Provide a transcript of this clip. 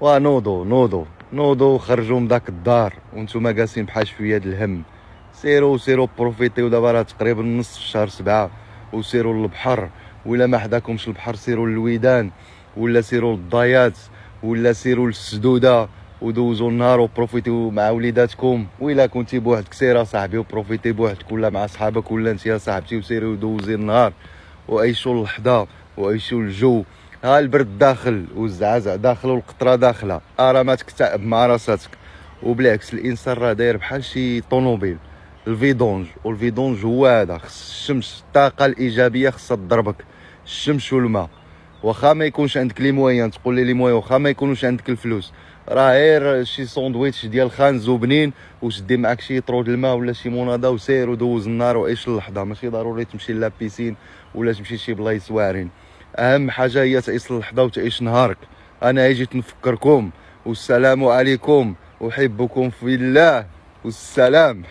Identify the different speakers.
Speaker 1: ونوضوا خرجوا من داك الدار وانتم جالسين بحال شويه د الهم. سيروا بروفيتيو. دابا راه تقريبا نص شهر 7 وسيروا للبحر، ولا ما حداكمش البحر سيروا للويدان، ولا سيروا للضيات، ولا سيروا للسدوده ودوزوا النهار وبروفيتيو مع وليداتكم. وإلا كنتي بوحدك سير صاحبي وبروفيتي بوحدك ولا مع صحابك ولا انت يا صاحبتي، وسيري ودوزي النهار وعيشوا اللحظه وعيشوا الجو. ها البرد داخل والزعزع داخل والقطره داخله، راه ما تكتئب مع راساتك. وبالعكس الانسان راه داير بحال شي طوموبيل الفيدونج، والفيدونج هو هذا. خص الشمس، الطاقه الايجابيه خصها تضربك، الشمس والماء. واخا ما يكونش عندك لي مويان، تقول لي مويان، واخا ما يكونوش عندك الفلوس، راه غير شي ساندويتش ديال خانز وبنين وشدي معاك شي طرود الماء ولا شي موناضه وسير ودوز النهار وعيش اللحظه. ماشي ضروري تمشي لا بيسين ولا تمشي شي بلايص واعرين، اهم حاجه هي تعيش اللحظه وتعيش نهارك. انا جيت نفكركم، والسلام عليكم، احبكم في الله، والسلام.